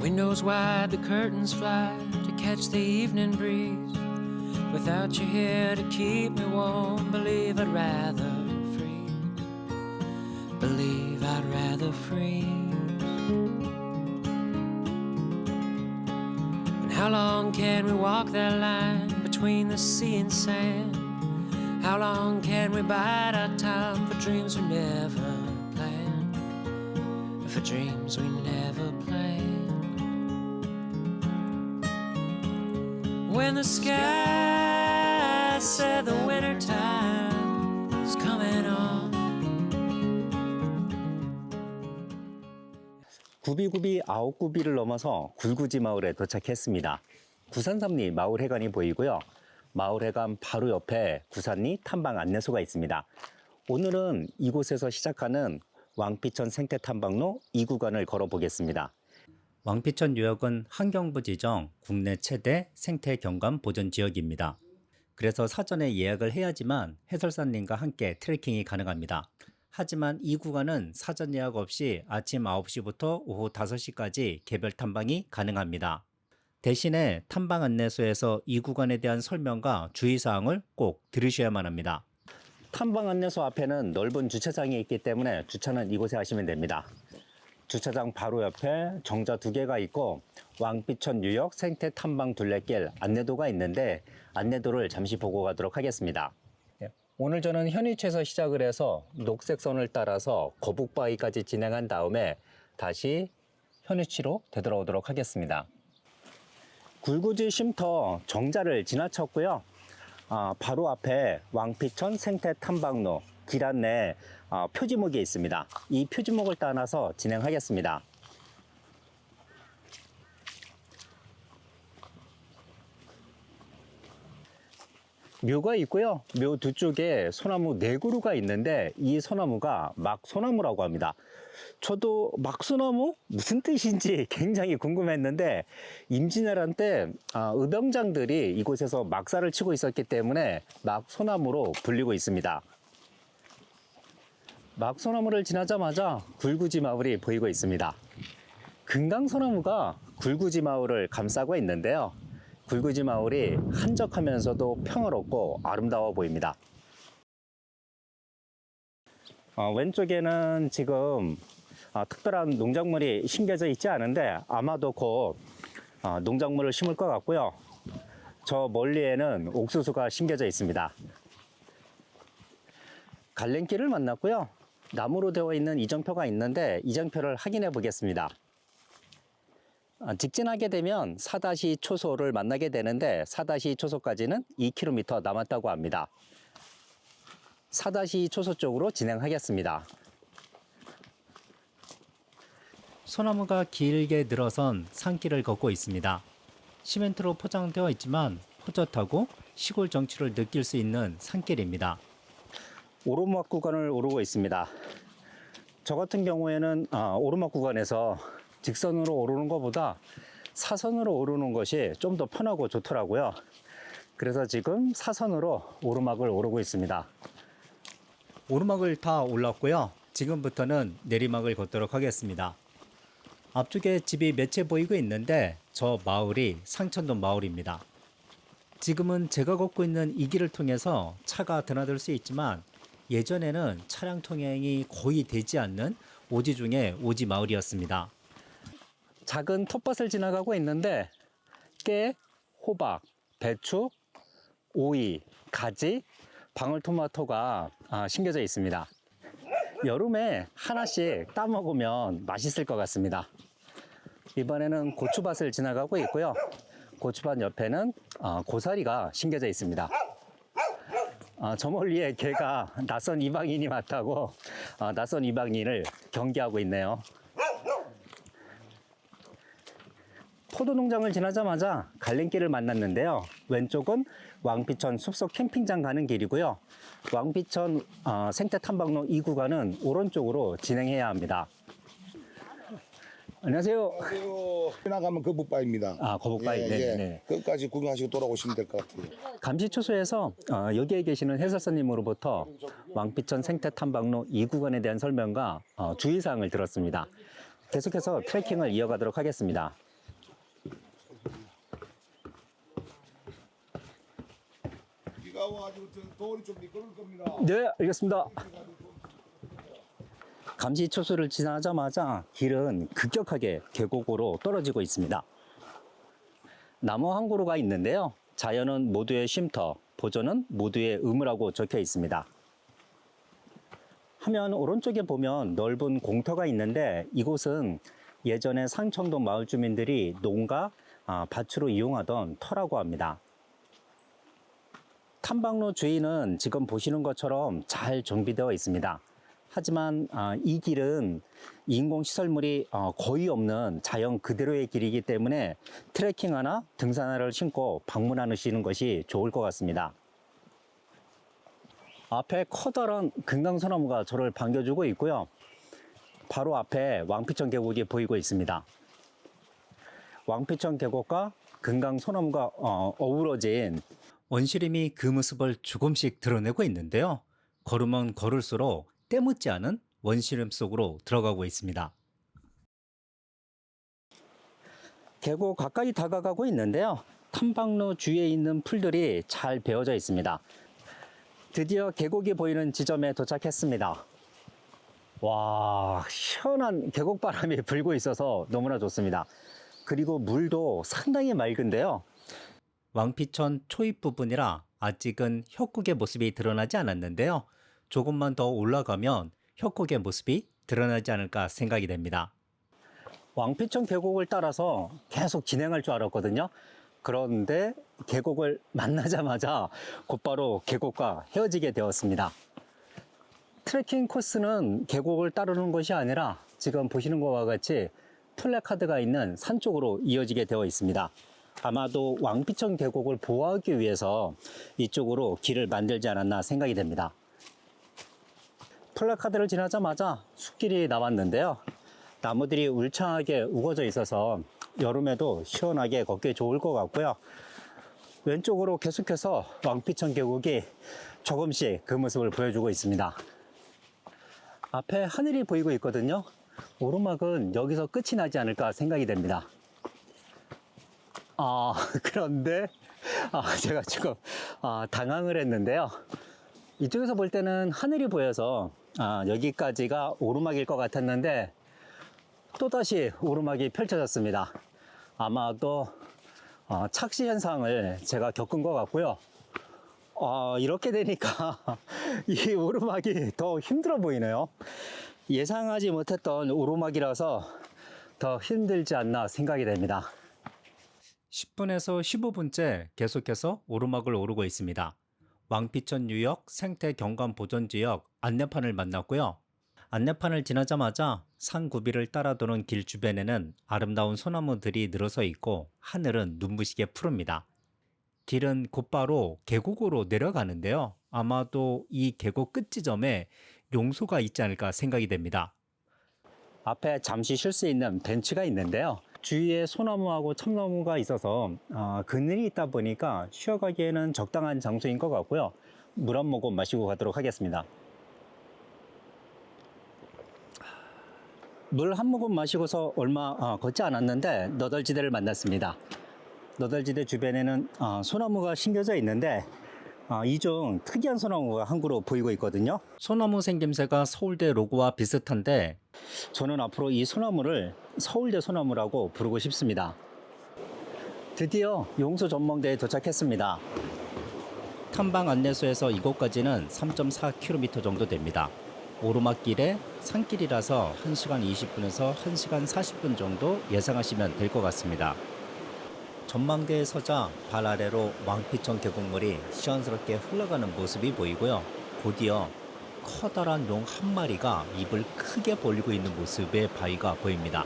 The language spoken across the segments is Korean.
Windows wide, the curtains fly to catch the evening breeze. Without you here to keep me warm, believe I'd rather freeze. Believe I'd rather freeze. And how long can we walk that line between the sea and sand? How long can we bide our time for dreams we never planned? For dreams we never planned. When the sky said the winter time is coming on. 구비구비 9구비를 넘어서 굴구지 마을에 도착했습니다. 구산삼리 마을회관이 보이고요. 마을회관 바로 옆에 구산리 탐방 안내소가 있습니다. 오늘은 이곳에서 시작하는 왕피천 생태탐방로 2구간을 걸어보겠습니다. 왕피천 유역은 환경부 지정 국내 최대 생태경관 보존지역입니다. 그래서 사전에 예약을 해야지만 해설사님과 함께 트레킹이 가능합니다. 하지만 이 구간은 사전 예약 없이 아침 9시부터 오후 5시까지 개별 탐방이 가능합니다. 대신에 탐방 안내소에서 이 구간에 대한 설명과 주의사항을 꼭 들으셔야만 합니다. 탐방 안내소 앞에는 넓은 주차장이 있기 때문에 주차는 이곳에 하시면 됩니다. 주차장 바로 옆에 정자 2개가 있고 왕피천 유역 생태 탐방 둘레길 안내도가 있는데 안내도를 잠시 보고 가도록 하겠습니다. 오늘 저는 현위치에서 시작을 해서 녹색선을 따라서 거북바위까지 진행한 다음에 다시 현위치로 되돌아오도록 하겠습니다. 굴구지 쉼터 정자를 지나쳤고요. 바로 앞에 왕피천 생태 탐방로 길 안내 표지목이 있습니다. 이 표지목을 따라서 진행하겠습니다. 묘가 있고요. 묘 두 쪽에 소나무 4그루가 있는데 이 소나무가 막소나무라고 합니다. 저도 막소나무? 무슨 뜻인지 굉장히 궁금했는데 임진왜란 때 의병장들이 이곳에서 막사를 치고 있었기 때문에 막소나무로 불리고 있습니다. 막소나무를 지나자마자 굴구지 마을이 보이고 있습니다. 금강소나무가 굴구지 마을을 감싸고 있는데요. 굴구지 마을이 한적하면서도 평화롭고 아름다워 보입니다. 왼쪽에는 지금 특별한 농작물이 심겨져 있지 않은데 아마도 곧 농작물을 심을 것 같고요. 저 멀리에는 옥수수가 심겨져 있습니다. 갈림길을 만났고요. 나무로 되어 있는 이정표가 있는데 이정표를 확인해 보겠습니다. 직진하게 되면 4- 초소를 만나게 되는데 4- 초소까지는 2km 남았다고 합니다. 4- 초소 쪽으로 진행하겠습니다. 소나무가 길게 늘어선 산길을 걷고 있습니다. 시멘트로 포장되어 있지만 호젓하고 시골 정취를 느낄 수 있는 산길입니다. 오르막 구간을 오르고 있습니다. 저 같은 경우에는 오르막 구간에서 직선으로 오르는 것보다 사선으로 오르는 것이 좀 더 편하고 좋더라고요. 그래서 지금 사선으로 오르막을 오르고 있습니다. 오르막을 다 올랐고요. 지금부터는 내리막을 걷도록 하겠습니다. 앞쪽에 집이 몇 채 보이고 있는데 저 마을이 상천동 마을입니다. 지금은 제가 걷고 있는 이 길을 통해서 차가 드나들 수 있지만 예전에는 차량 통행이 거의 되지 않는 오지 중에 오지 마을이었습니다. 작은 텃밭을 지나가고 있는데 깨, 호박, 배추, 오이, 가지, 방울토마토가 심겨져 있습니다. 여름에 하나씩 따먹으면 맛있을 것 같습니다. 이번에는 고추밭을 지나가고 있고요. 고추밭 옆에는 고사리가 심겨져 있습니다. 저 멀리에 개가 낯선 이방인이 왔다고 낯선 이방인을 경계하고 있네요. 포도농장을 지나자마자 갈림길을 만났는데요. 왼쪽은 왕피천 숲속 캠핑장 가는 길이고요. 왕피천 생태탐방로 2구간은 오른쪽으로 진행해야 합니다. 안녕하세요. 안녕하세요. 나가면 거북바위입니다. 거북바위. 네. 끝까지 구경하시고 돌아오시면 될 것 같아요. 감시초소에서 여기에 계시는 해설사님으로부터 왕피천 생태탐방로 2구간에 대한 설명과 주의사항을 들었습니다. 계속해서 트레킹을 이어가도록 하겠습니다. 나와가지고 돌이 좀 미끄러울 겁니다. 네, 알겠습니다. 감시초소를 지나자마자 길은 급격하게 계곡으로 떨어지고 있습니다. 나무 한 그루가 있는데요. 자연은 모두의 쉼터, 보존은 모두의 의무라고 적혀 있습니다. 화면 오른쪽에 보면 넓은 공터가 있는데 이곳은 예전에 상청동 마을 주민들이 농가, 밭으로 이용하던 터라고 합니다. 탐방로 주위는 지금 보시는 것처럼 잘 정비되어 있습니다. 하지만 이 길은 인공시설물이 거의 없는 자연 그대로의 길이기 때문에 트레킹화나 등산화를 신고 방문하시는 것이 좋을 것 같습니다. 앞에 커다란 금강소나무가 저를 반겨주고 있고요. 바로 앞에 왕피천 계곡이 보이고 있습니다. 왕피천 계곡과 금강소나무가 어우러진 원시림이 그 모습을 조금씩 드러내고 있는데요. 걸으면 걸을수록 때묻지 않은 원시림 속으로 들어가고 있습니다. 계곡 가까이 다가가고 있는데요. 탐방로 주위에 있는 풀들이 잘 베어져 있습니다. 드디어 계곡이 보이는 지점에 도착했습니다. 와, 시원한 계곡바람이 불고 있어서 너무나 좋습니다. 그리고 물도 상당히 맑은데요. 왕피천 초입 부분이라 아직은 협곡의 모습이 드러나지 않았는데요. 조금만 더 올라가면 협곡의 모습이 드러나지 않을까 생각이 됩니다. 왕피천 계곡을 따라서 계속 진행할 줄 알았거든요. 그런데 계곡을 만나자마자 곧바로 계곡과 헤어지게 되었습니다. 트레킹 코스는 계곡을 따르는 것이 아니라 지금 보시는 것과 같이 플래카드가 있는 산 쪽으로 이어지게 되어 있습니다. 아마도 왕피천 계곡을 보호하기 위해서 이쪽으로 길을 만들지 않았나 생각이 됩니다. 플래카드를 지나자마자 숲길이 나왔는데요. 나무들이 울창하게 우거져 있어서 여름에도 시원하게 걷기 좋을 것 같고요. 왼쪽으로 계속해서 왕피천 계곡이 조금씩 그 모습을 보여주고 있습니다. 앞에 하늘이 보이고 있거든요. 오르막은 여기서 끝이 나지 않을까 생각이 됩니다. 그런데 제가 지금 당황을 했는데요. 이쪽에서 볼 때는 하늘이 보여서 여기까지가 오르막일 것 같았는데 또다시 오르막이 펼쳐졌습니다. 아마도 착시 현상을 제가 겪은 것 같고요. 이렇게 되니까 이 오르막이 더 힘들어 보이네요. 예상하지 못했던 오르막이라서 더 힘들지 않나 생각이 됩니다. 10분에서 15분째 계속해서 오르막을 오르고 있습니다. 왕피천 유역 생태 경관 보존지역 안내판을 만났고요. 안내판을 지나자마자 산 구비를 따라 도는 길 주변에는 아름다운 소나무들이 늘어서 있고 하늘은 눈부시게 푸릅니다. 길은 곧바로 계곡으로 내려가는데요. 아마도 이 계곡 끝 지점에 용소가 있지 않을까 생각이 됩니다. 앞에 잠시 쉴 수 있는 벤치가 있는데요. 주위에 소나무하고 참나무가 있어서 그늘이 있다 보니까 쉬어가기에는 적당한 장소인 것 같고요. 물 한 모금 마시고 가도록 하겠습니다. 물 한 모금 마시고서 얼마 걷지 않았는데 너덜지대를 만났습니다. 너덜지대 주변에는 소나무가 심겨져 있는데 이 중 특이한 소나무가 한 그루 보이고 있거든요. 소나무 생김새가 서울대 로고와 비슷한데 저는 앞으로 이 소나무를 서울대 소나무라고 부르고 싶습니다. 드디어 용소 전망대에 도착했습니다. 탐방 안내소에서 이곳까지는 3.4km 정도 됩니다. 오르막길에 산길이라서 1시간 20분에서 1시간 40분 정도 예상하시면 될 것 같습니다. 전망대에 서자 발 아래로 왕피천 계곡물이 시원스럽게 흘러가는 모습이 보이고요. 곧이어 커다란 용 한 마리가 입을 크게 벌리고 있는 모습의 바위가 보입니다.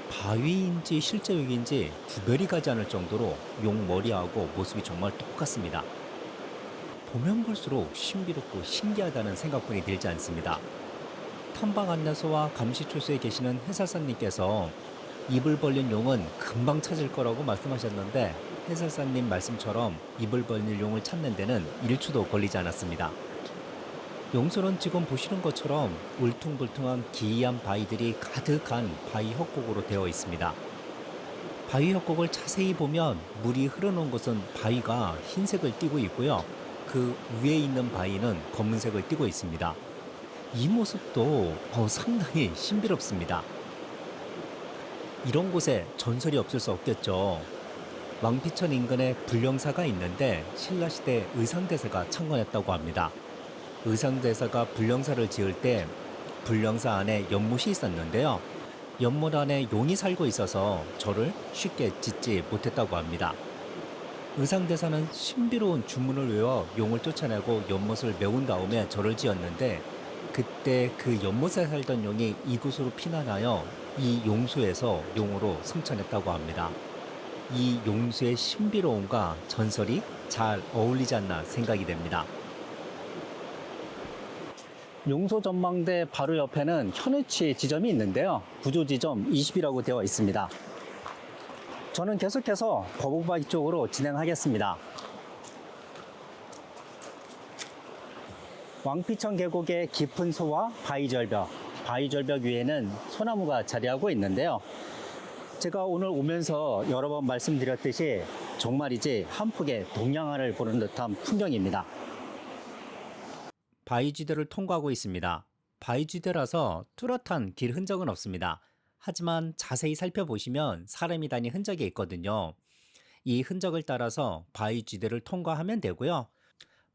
바위인지 실제 용인지 구별이 가지 않을 정도로 용 머리하고 모습이 정말 똑같습니다. 보면 볼수록 신비롭고 신기하다는 생각뿐이 들지 않습니다. 탐방 안내소와 감시초소에 계시는 해설사님께서 입을 벌린 용은 금방 찾을 거라고 말씀하셨는데 해설사님 말씀처럼 입을 벌린 용을 찾는 데는 1초도 걸리지 않았습니다. 용소는 지금 보시는 것처럼 울퉁불퉁한 기이한 바위들이 가득한 바위 협곡으로 되어 있습니다. 바위 협곡을 자세히 보면 물이 흐르는 곳은 바위가 흰색을 띠고 있고요. 그 위에 있는 바위는 검은색을 띠고 있습니다. 이 모습도 상당히 신비롭습니다. 이런 곳에 전설이 없을 수 없겠죠. 왕피천 인근에 불령사가 있는데 신라시대 의상대사가 창건했다고 합니다. 의상대사가 불령사를 지을 때 불령사 안에 연못이 있었는데요. 연못 안에 용이 살고 있어서 절을 쉽게 짓지 못했다고 합니다. 의상대사는 신비로운 주문을 외워 용을 쫓아내고 연못을 메운 다음에 절을 지었는데 그때 그 연못에 살던 용이 이곳으로 피난하여 이 용수에서 용으로 승천했다고 합니다. 이 용수의 신비로움과 전설이 잘 어울리지 않나 생각이 됩니다. 용소 전망대 바로 옆에는 현위치 지점이 있는데요. 구조 지점 20이라고 되어 있습니다. 저는 계속해서 거북바위 쪽으로 진행하겠습니다. 왕피천 계곡의 깊은 소와 바위절벽, 바위절벽 위에는 소나무가 자리하고 있는데요. 제가 오늘 오면서 여러 번 말씀드렸듯이 정말이지 한 폭의 동양화를 보는 듯한 풍경입니다. 바위지대를 통과하고 있습니다. 바위지대라서 뚜렷한 길 흔적은 없습니다. 하지만 자세히 살펴보시면 사람이 다닌 흔적이 있거든요. 이 흔적을 따라서 바위지대를 통과하면 되고요.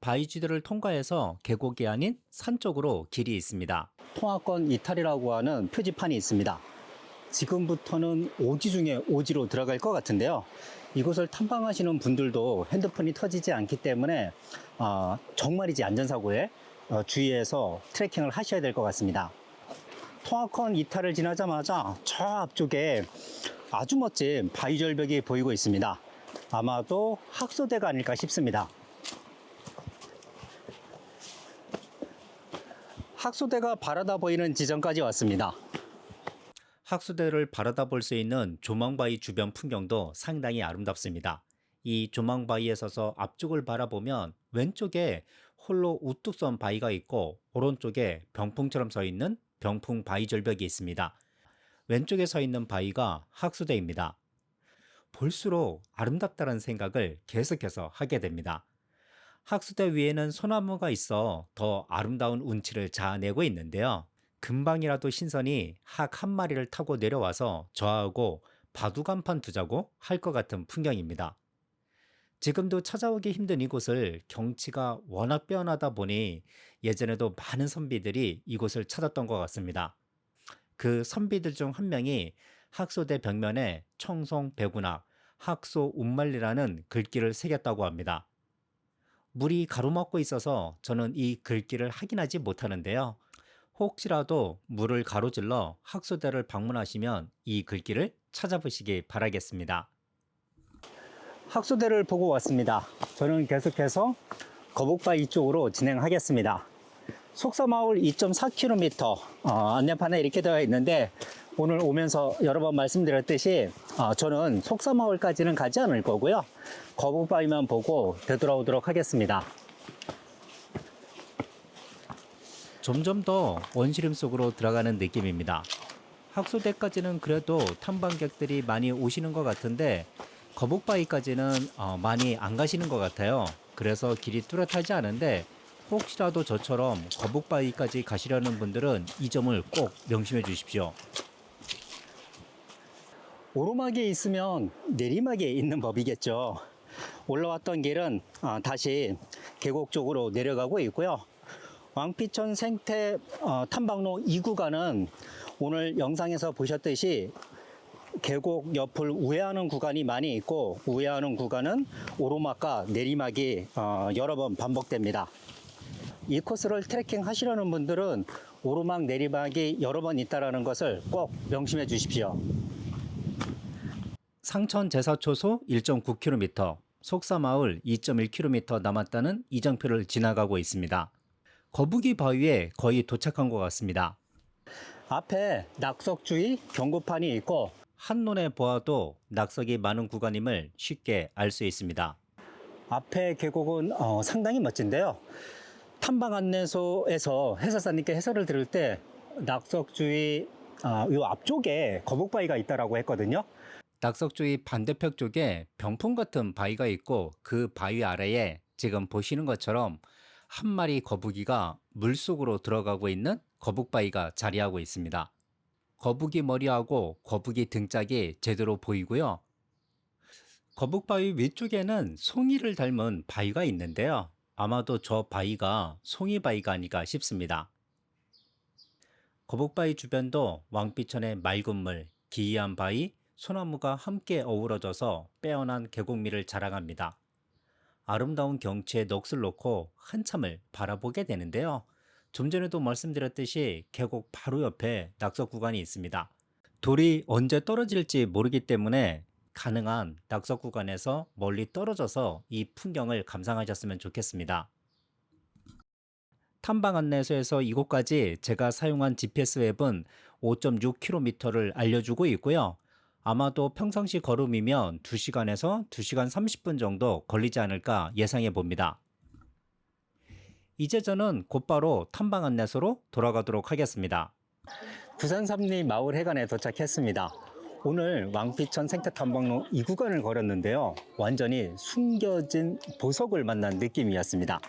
바위지대를 통과해서 계곡이 아닌 산 쪽으로 길이 있습니다. 통화권 이탈이라고 하는 표지판이 있습니다. 지금부터는 오지 중에 오지로 들어갈 것 같은데요. 이곳을 탐방하시는 분들도 핸드폰이 터지지 않기 때문에 정말이지 안전사고에 주의해서 트레킹을 하셔야 될 것 같습니다. 통화권 이탈을 지나자마자 저 앞쪽에 아주 멋진 바위절벽이 보이고 있습니다. 아마도 학소대가 아닐까 싶습니다. 학소대가 바라다 보이는 지점까지 왔습니다. 학수대를 바라다 볼 수 있는 조망바위 주변 풍경도 상당히 아름답습니다. 이 조망바위에 서서 앞쪽을 바라보면 왼쪽에 홀로 우뚝 선 바위가 있고 오른쪽에 병풍처럼 서 있는 병풍 바위절벽이 있습니다. 왼쪽에 서 있는 바위가 학수대입니다. 볼수록 아름답다는 생각을 계속해서 하게 됩니다. 학수대 위에는 소나무가 있어 더 아름다운 운치를 자아내고 있는데요. 금방이라도 신선이 학 한 마리를 타고 내려와서 저하고 바둑 한 판 두자고 할 것 같은 풍경입니다. 지금도 찾아오기 힘든 이곳을 경치가 워낙 빼어나다 보니 예전에도 많은 선비들이 이곳을 찾았던 것 같습니다. 그 선비들 중 한 명이 학소대 벽면에 청송 배구낙 학소 운말리라는 글귀를 새겼다고 합니다. 물이 가로막고 있어서 저는 이 글귀를 확인하지 못하는데요. 혹시라도 물을 가로질러 학소대를 방문하시면 이 글귀를 찾아보시기 바라겠습니다. 학소대를 보고 왔습니다. 저는 계속해서 거북바위 쪽으로 진행하겠습니다. 속사마을 2.4km 안내판에 이렇게 되어 있는데 오늘 오면서 여러 번 말씀드렸듯이 저는 속사마을까지는 가지 않을 거고요. 거북바위만 보고 되돌아오도록 하겠습니다. 점점 더 원시림 속으로 들어가는 느낌입니다. 학소대까지는 그래도 탐방객들이 많이 오시는 것 같은데 거북바위까지는 많이 안 가시는 것 같아요. 그래서 길이 뚜렷하지 않은데 혹시라도 저처럼 거북바위까지 가시려는 분들은 이 점을 꼭 명심해 주십시오. 오르막에 있으면 내리막에 있는 법이겠죠. 올라왔던 길은 다시 계곡 쪽으로 내려가고 있고요. 왕피천 생태 탐방로 2구간은 오늘 영상에서 보셨듯이 계곡 옆을 우회하는 구간이 많이 있고 우회하는 구간은 오르막과 내리막이 여러 번 반복됩니다. 이 코스를 트레킹 하시려는 분들은 오르막 내리막이 여러 번 있다는 것을 꼭 명심해 주십시오. 상천 제사초소 1.9km, 속사마을 2.1km 남았다는 이정표를 지나가고 있습니다. 거북이 바위에 거의 도착한 것 같습니다. 앞에 낙석주의 경고판이 있고 한눈에 보아도 낙석이 많은 구간임을 쉽게 알 수 있습니다. 앞에 계곡은 상당히 멋진데요. 탐방 안내소에서 해설사님께 해설을 들을 때 낙석주의 요 앞쪽에 거북바위가 있다라고 했거든요. 낙석주의 반대편 쪽에 병풍 같은 바위가 있고 그 바위 아래에 지금 보시는 것처럼 한 마리 거북이가 물속으로 들어가고 있는 거북바위가 자리하고 있습니다. 거북이 머리하고 거북이 등짝이 제대로 보이고요. 거북바위 위쪽에는 송이를 닮은 바위가 있는데요. 아마도 저 바위가 송이바위가 아닐까 싶습니다. 거북바위 주변도 왕비천의 맑은 물, 기이한 바위, 소나무가 함께 어우러져서 빼어난 계곡미를 자랑합니다. 아름다운 경치에 넋을 놓고 한참을 바라보게 되는데요. 좀 전에도 말씀드렸듯이 계곡 바로 옆에 낙석 구간이 있습니다. 돌이 언제 떨어질지 모르기 때문에 가능한 낙석 구간에서 멀리 떨어져서 이 풍경을 감상하셨으면 좋겠습니다. 탐방 안내소에서 이곳까지 제가 사용한 GPS 앱은 5.6km를 알려주고 있고요. 아마도 평상시 걸음이면 2시간에서 2시간 30분 정도 걸리지 않을까 예상해 봅니다. 이제 저는 곧바로 탐방 안내소로 돌아가도록 하겠습니다. 부산 삼리 마을 해관에 도착했습니다. 오늘 왕비천 생태탐방로 이 구간을 걸었는데요. 완전히 숨겨진 보석을 만난 느낌이었습니다.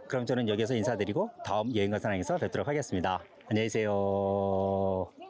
그럼 저는 여기서 인사드리고 다음 여행가사항에서 뵙도록 하겠습니다. 안녕히 계세요.